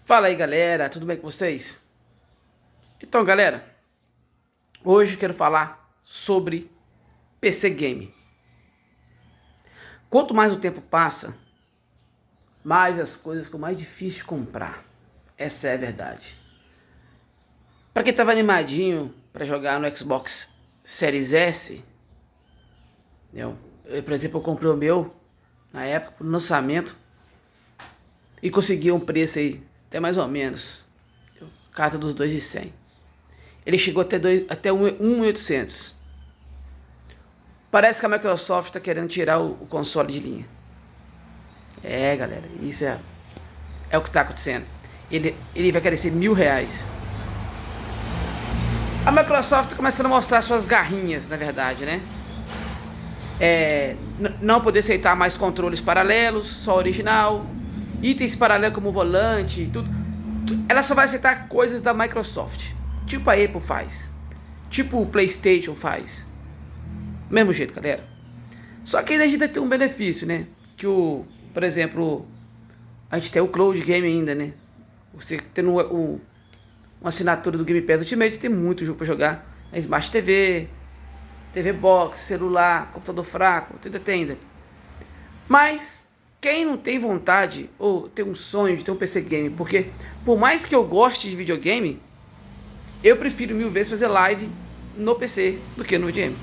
Fala aí, galera, tudo bem com vocês? Então, galera, hoje eu quero falar sobre PC Game. Quanto mais o tempo passa, mais as coisas ficam mais difíceis de comprar. Essa é a verdade. Para quem estava animadinho para jogar no Xbox Series S, por exemplo, eu comprei o meu na época no lançamento e consegui um preço aí até mais ou menos casa dos 2.100. Ele chegou até 1.800. Parece que a Microsoft está querendo tirar o console de linha. É, galera, isso é o que está acontecendo. Ele vai querer ser R$1.000. A Microsoft está começando a mostrar suas garrinhas, na verdade, né? Não poder aceitar mais controles paralelos, só original, itens paralelos como volante e tudo. Ela só vai aceitar coisas da Microsoft, tipo a Apple faz, tipo o PlayStation faz. Mesmo jeito, galera. Só que ainda a gente tem um benefício, né? Que por exemplo, a gente tem o Cloud Game ainda, né? Você tendo uma assinatura do Game Pass Ultimate, você tem muito jogo para jogar na Smart TV, TV Box, celular, computador fraco, tudo tem ainda. Mas quem não tem vontade ou tem um sonho de ter um PC Game, porque por mais que eu goste de videogame, eu prefiro 1000 vezes fazer live no PC do que no videogame.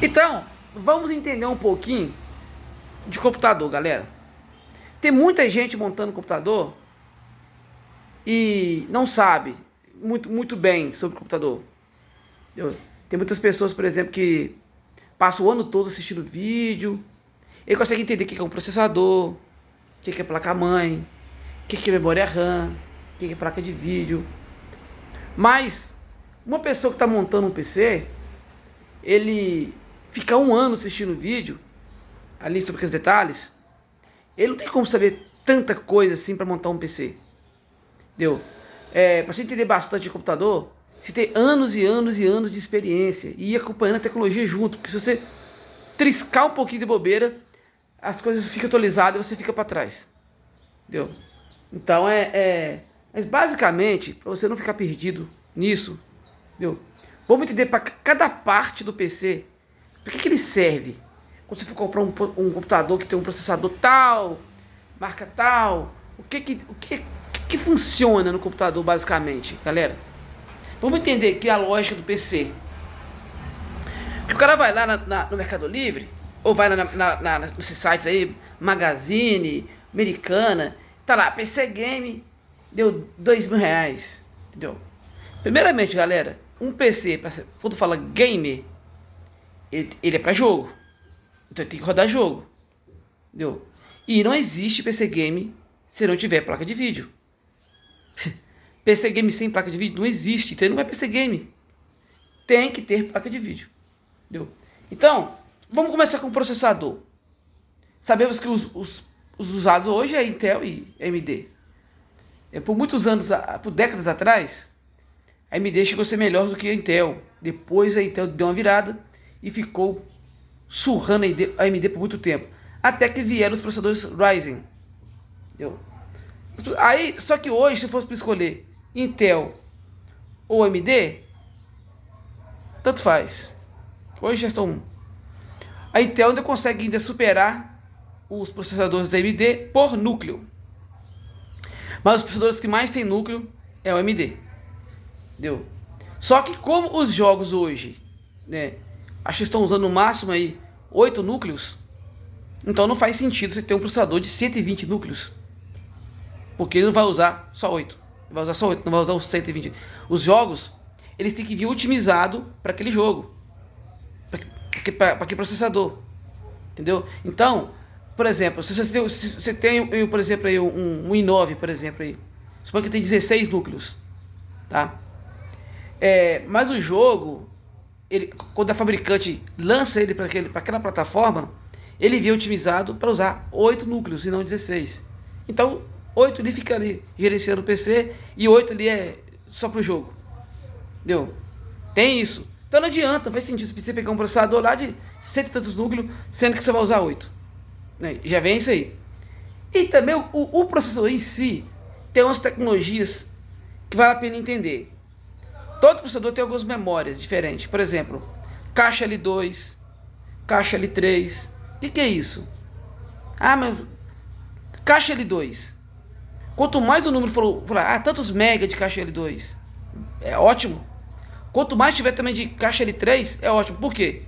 Então, vamos entender um pouquinho de computador, galera. Tem muita gente montando computador e não sabe muito bem sobre computador. Tem muitas pessoas, por exemplo, que passam o ano todo assistindo vídeo. Ele consegue entender o que é um processador, o que é placa-mãe, o que é memória RAM, o que é placa de vídeo. Mas uma pessoa que está montando um PC, ele fica um ano assistindo vídeo, ali sobre aqueles detalhes, ele não tem como saber tanta coisa assim para montar um PC. Entendeu? Para você entender bastante de computador, você tem anos e anos e anos de experiência e ir acompanhando a tecnologia junto, porque se você triscar um pouquinho de bobeira, as coisas ficam atualizadas e você fica para trás. Entendeu? Então mas basicamente, para você não ficar perdido nisso, entendeu? Vamos entender para cada parte do PC, para que ele serve. Quando você for comprar um computador que tem um processador tal, marca tal, o que funciona no computador basicamente, galera? Vamos entender aqui a lógica do PC. Porque o cara vai lá no Mercado Livre, ou vai nesses sites aí, Magazine, Americana, tá lá, PC Game, deu R$2.000, entendeu? Primeiramente, galera, um PC, quando fala gamer, ele é pra jogo. Então ele tem que rodar jogo, entendeu? E não existe PC Game se não tiver placa de vídeo. PC Game sem placa de vídeo não existe, então ele não é PC Game. Tem que ter placa de vídeo, entendeu? Então, vamos começar com o processador. Sabemos que os usados hoje é Intel e AMD. Por muitos anos, por décadas atrás, a AMD chegou a ser melhor do que a Intel. Depois a Intel deu uma virada e ficou surrando a AMD por muito tempo. Até que vieram os processadores Ryzen. Entendeu? Aí, só que hoje, se fosse para escolher Intel ou AMD, tanto faz. Hoje já estão... A Intel ainda consegue superar os processadores da AMD por núcleo. Mas os processadores que mais tem núcleo é o AMD. Entendeu? Só que como os jogos hoje, né, acho que estão usando no máximo aí 8 núcleos, então não faz sentido você ter um processador de 120 núcleos. Porque ele não vai usar só 8. Ele vai usar só 8, não vai usar os 120. Os jogos, eles têm que vir otimizado para aquele jogo. Para aquele processador. Entendeu? Então, por exemplo, se você tem por exemplo, aí, um i9, por exemplo, aí, suponha que tem 16 núcleos. Tá? Mas o jogo, quando a fabricante lança ele para aquela plataforma, ele vem otimizado para usar 8 núcleos e não 16. Então, 8 ali fica ali gerenciando o PC e 8 ali é só pro jogo. Entendeu? Tem isso. Então não adianta, faz sentido você pegar um processador lá de 100 e tantos núcleos, sendo que você vai usar 8. Né? Já vem isso aí. E também o processador em si tem umas tecnologias que vale a pena entender. Todo processador tem algumas memórias diferentes. Por exemplo, caixa L2, caixa L3. O que é isso? Ah, mas caixa L2. Quanto mais o número for, tantos mega de caixa L2, é ótimo. Quanto mais tiver também de caixa L3, é ótimo. Por quê?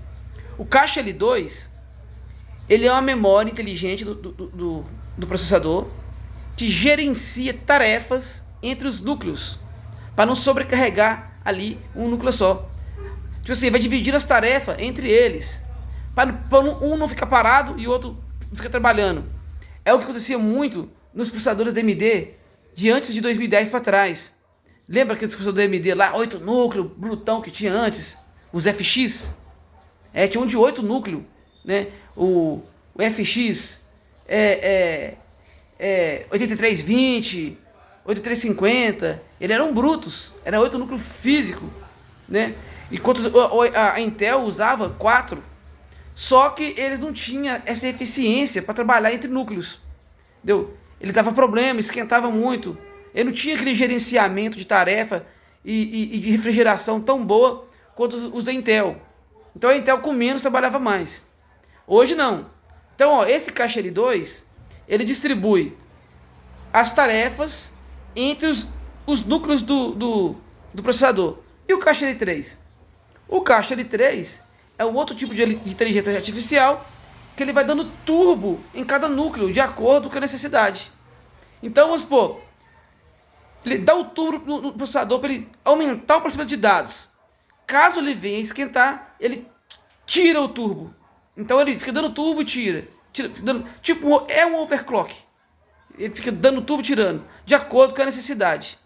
O caixa L2, ele é uma memória inteligente do processador que gerencia tarefas entre os núcleos, para não sobrecarregar ali um núcleo só. Tipo assim, vai dividir as tarefas entre eles, para um não ficar parado e o outro ficar trabalhando. É o que acontecia muito nos processadores da AMD de antes de 2010 para trás. Lembra aqueles processadores da AMD lá, 8 núcleos, brutão que tinha antes? Os FX? Tinha um de 8 núcleos, né? O FX 8320, 8350, eles eram brutos, era 8 núcleos físico, né? Enquanto a Intel usava 4, só que eles não tinham essa eficiência para trabalhar entre núcleos, entendeu? Ele dava problema, esquentava muito, ele não tinha aquele gerenciamento de tarefa e de refrigeração tão boa quanto os da Intel. Então a Intel com menos trabalhava mais. Hoje não. Então, ó, esse caixa L2, ele distribui as tarefas entre os núcleos do processador. E o caixa L3? O caixa L3 é um outro tipo de inteligência artificial que ele vai dando turbo em cada núcleo de acordo com a necessidade. Então, vamos supor, ele dá o turbo no processador para ele aumentar o processamento de dados. Caso ele venha esquentar, ele tira o turbo. Então ele fica dando turbo e tira dando, tipo, é um overclock. Ele fica dando turbo e tirando, de acordo com a necessidade.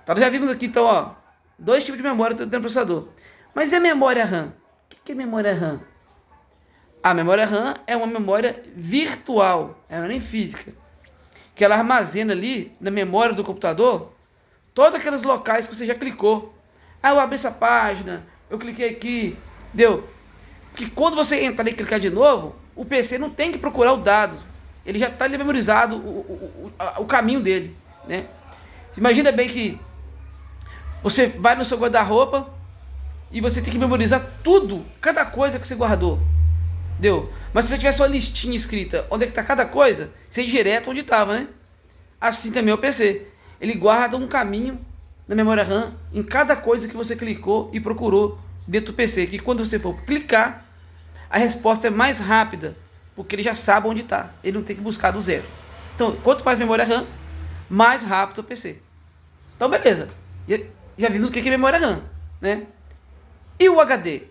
Então já vimos aqui, então, ó, 2 tipos de memória dentro do processador. Mas e a memória RAM? O que é memória RAM? A memória RAM é uma memória virtual, ela não é nem física. Que ela armazena ali, na memória do computador, todos aqueles locais que você já clicou. Ah, eu abri essa página, eu cliquei aqui, deu. Porque quando você entrar e clicar de novo, o PC não tem que procurar o dado. Ele já está memorizado o caminho dele, né? Imagina bem que você vai no seu guarda-roupa e você tem que memorizar tudo, cada coisa que você guardou. Deu? Mas se você tivesse uma listinha escrita onde é que está cada coisa, você ia direto onde estava, né? Assim também é o PC. Ele guarda um caminho na memória RAM em cada coisa que você clicou e procurou dentro do PC. Que quando você for clicar, a resposta é mais rápida, porque ele já sabe onde está. Ele não tem que buscar do zero. Então, quanto mais memória RAM, mais rápido o PC. Então, beleza. Já vimos o que é memória RAM, né? E o HD?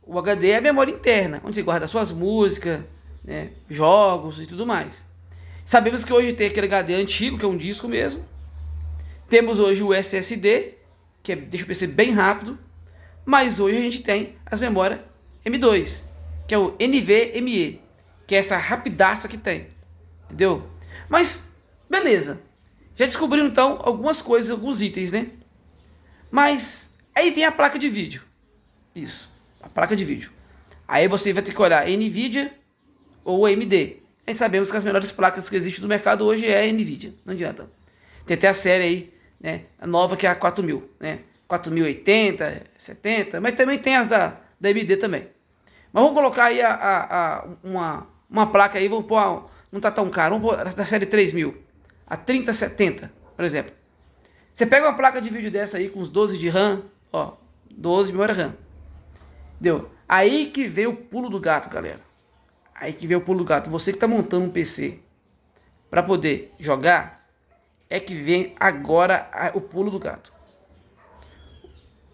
O HD é a memória interna, onde você guarda suas músicas, né, jogos e tudo mais. Sabemos que hoje tem aquele HD antigo, que é um disco mesmo. Temos hoje o SSD, que deixa o PC bem rápido. Mas hoje a gente tem as memórias M2, que é o NVMe, que é essa rapidaça que tem. Entendeu? Mas, beleza. Já descobrimos então algumas coisas, alguns itens, né? Mas aí vem a placa de vídeo. Isso, a placa de vídeo. Aí você vai ter que olhar NVIDIA ou AMD. Aí sabemos que as melhores placas que existem no mercado hoje é a NVIDIA. Não adianta. Tem até a série aí, né? A nova que é a 4000, né? 4080, 70, mas também tem as da AMD também. Mas vamos colocar aí uma placa aí, vamos pôr, não tá tão caro, vamos pôr da série 3000, a 3070, por exemplo. Você pega uma placa de vídeo dessa aí com uns 12 de RAM, ó, 12 de memória RAM. Deu? Aí que vem o pulo do gato, galera. Aí que vem o pulo do gato. Você que tá montando um PC para poder jogar, é que vem agora o pulo do gato.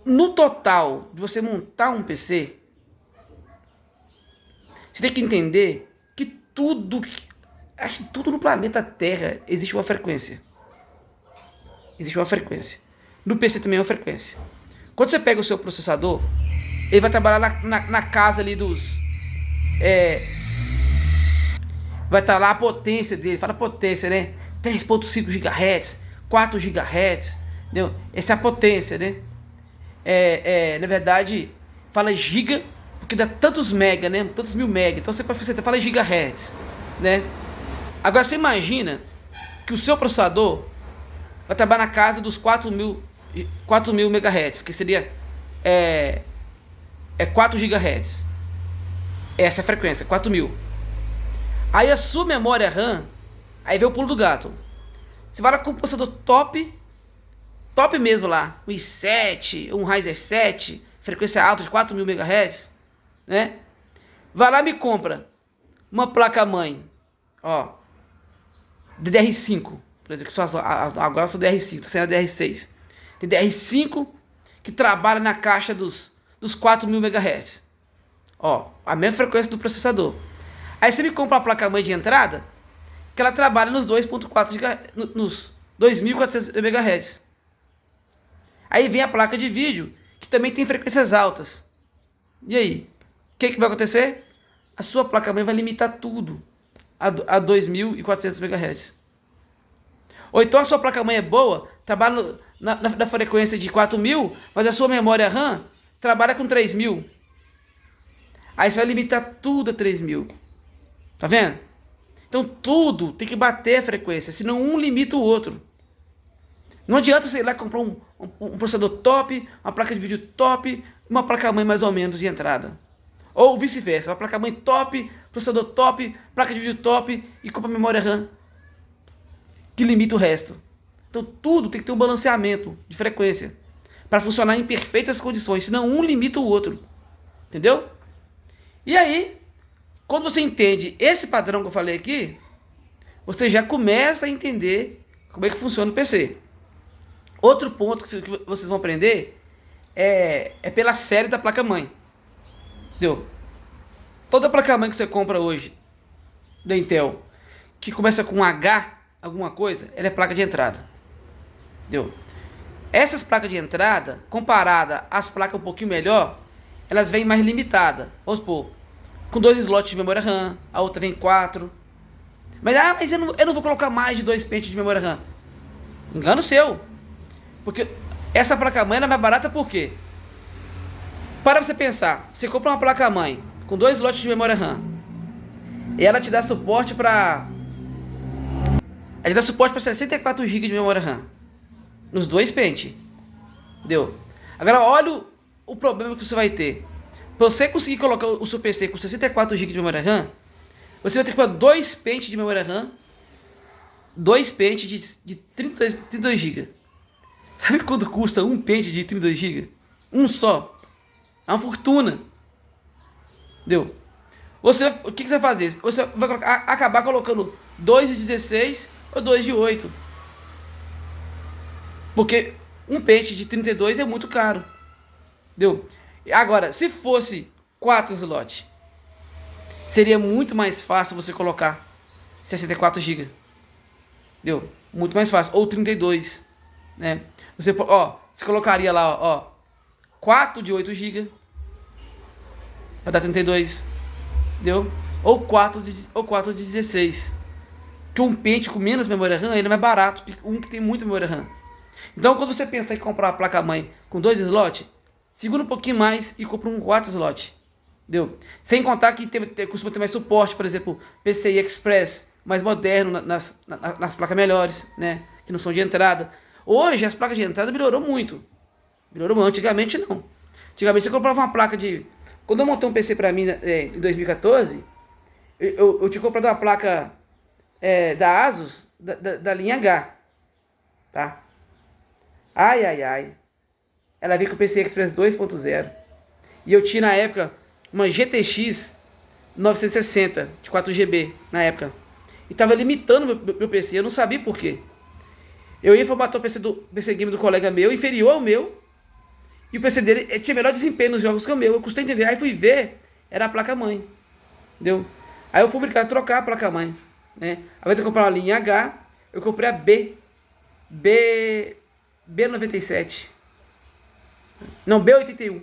No total de você montar um PC, você tem que entender que tudo no planeta Terra existe uma frequência. Existe uma frequência. No PC também é uma frequência. Quando você pega o seu processador, ele vai trabalhar na casa ali dos... vai estar lá a potência dele. Fala potência, né? 3.5 GHz, 4 GHz, entendeu? Essa é a potência, né? Na verdade, fala giga, porque dá tantos mega, né? Tantos mil mega. Então você fala gigahertz, né? Agora você imagina que o seu processador vai trabalhar na casa dos 4.000 MHz, que seria 4 GHz. Essa é a frequência, 4.000. Aí a sua memória RAM, aí vem o pulo do gato. Você vai lá com o processador top mesmo lá, um i7, um Ryzen 7, frequência alta de 4.000 MHz, né? Vai lá e me compra uma placa-mãe, ó, DDR5, por exemplo, que agora sou DDR5, tá sendo a DDR6. Tem DDR5 que trabalha na caixa dos 4.000 MHz. Ó, a mesma frequência do processador. Aí você me compra uma placa-mãe de entrada que ela trabalha nos 2.4 GHz, nos 2.400 MHz. Aí vem a placa de vídeo que também tem frequências altas. E aí? O que vai acontecer? A sua placa-mãe vai limitar tudo a 2.400 MHz. Ou então a sua placa-mãe é boa, trabalha na frequência de 4.000, mas a sua memória RAM trabalha com 3.000. Aí você vai limitar tudo a 3.000. Tá vendo? Então tudo tem que bater a frequência, senão um limita o outro. Não adianta você ir lá comprar um processador top, uma placa de vídeo top, uma placa-mãe mais ou menos de entrada. Ou vice-versa, uma placa-mãe top, processador top, placa de vídeo top e compra memória RAM que limita o resto. Então tudo tem que ter um balanceamento de frequência para funcionar em perfeitas condições, senão um limita o outro. Entendeu? E aí, quando você entende esse padrão que eu falei aqui, você já começa a entender como é que funciona o PC. Outro ponto que vocês vão aprender é pela série da placa-mãe. Entendeu? Toda placa-mãe que você compra hoje da Intel, que começa com H, alguma coisa, ela é placa de entrada. Entendeu? Essas placas de entrada, comparada às placas um pouquinho melhor, elas vêm mais limitadas. Vamos supor, com 2 slots de memória RAM, a outra vem 4. Mas eu não vou colocar mais de 2 pentes de memória RAM. Engano seu. Porque essa placa-mãe é mais barata por quê? Para você pensar, você compra uma placa-mãe com 2 slots de memória RAM e ela te dá suporte para 64 GB de memória RAM nos 2 pentes. Entendeu? Agora olha o problema que você vai ter. Para você conseguir colocar o seu PC com 64 GB de memória RAM, você vai ter que comprar 2 pentes de memória RAM, 2 pentes de 32 GB. Sabe quanto custa um pente de 32 GB? Um só. É uma fortuna. Entendeu? O que você vai fazer? Você vai acabar colocando 2 de 16 ou 2 de 8. Porque um pente de 32 é muito caro. Entendeu? Agora, se fosse 4 slots, seria muito mais fácil você colocar 64 GB. Entendeu? Muito mais fácil. Ou 32, né? Você colocaria lá, ó, 4 de 8 GB para dar 32, entendeu? Ou 4 de 16. Que um pente com menos memória RAM, ele é mais barato que um que tem muita memória RAM. Então, quando você pensa em comprar uma placa-mãe com 2 slots, segura um pouquinho mais e compra um 4 slots. Entendeu? Sem contar que costuma ter mais suporte, por exemplo, PCI Express, mais moderno nas placas melhores, né? Que não são de entrada. Hoje as placas de entrada melhorou muito. Antigamente não. Antigamente você comprava uma placa de... Quando eu montei um PC pra mim em 2014, eu tinha comprado uma placa da Asus, da linha H. Tá? Ai. Ela veio com o PCI Express 2.0. E eu tinha na época uma GTX 960 de 4 GB na época. E tava limitando meu PC, eu não sabia por quê. Eu ia formatar o PC Game do colega meu, inferior ao meu. E o PC dele tinha melhor desempenho nos jogos que o meu. Eu custei entender. Aí fui ver, era a placa-mãe. Entendeu? Aí eu fui brincar, trocar a placa-mãe. Né? Ao invés de comprar uma linha H, eu comprei a B97. Não, B81.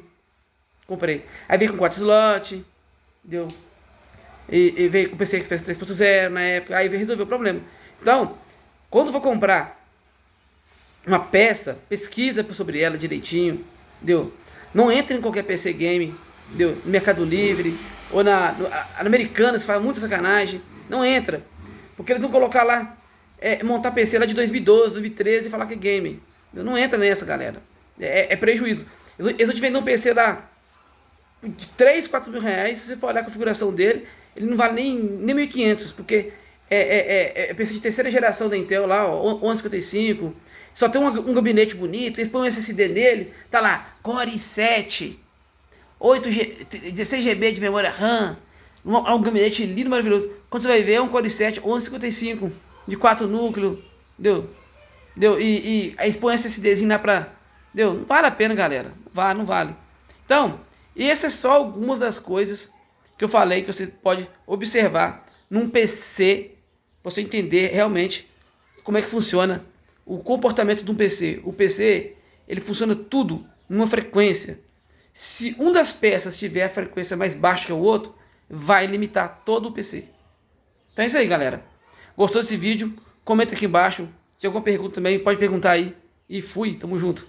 Comprei. Aí veio com 4 slots. Entendeu? E veio com o PC Express 3.0 na época. Aí resolveu o problema. Então, quando for comprar uma peça, pesquisa sobre ela direitinho, entendeu? Não entre em qualquer PC game, entendeu? No Mercado Livre ou na Americanas, faz muita sacanagem. Não entra, Porque eles vão colocar lá, montar PC lá de 2012, 2013 e falar que é game. Não entra nessa, galera. É prejuízo. Eles vão te vender um PC lá de 3, 4 mil reais. Se você for olhar a configuração dele, ele não vale nem 1.500, porque é PC de terceira geração da Intel lá, ó, 1155. Só tem um gabinete bonito, eles põem um SSD nele, tá lá, Core i7, 16 GB de memória RAM, um gabinete lindo, maravilhoso. Quando você vai ver, é um Core i7 1155 de 4 núcleos, deu? E aí põe um SSDzinho lá pra... Deu? Não vale a pena, galera. Não vale. Então, essas são algumas das coisas que eu falei que você pode observar num PC, pra você entender realmente como é que funciona o comportamento de um PC. O PC, ele funciona tudo numa frequência. Se uma das peças tiver a frequência mais baixa que o outro, vai limitar todo o PC. Então é isso aí, galera. Gostou desse vídeo? Comenta aqui embaixo. Se tem alguma pergunta também, pode perguntar aí. E fui, tamo junto.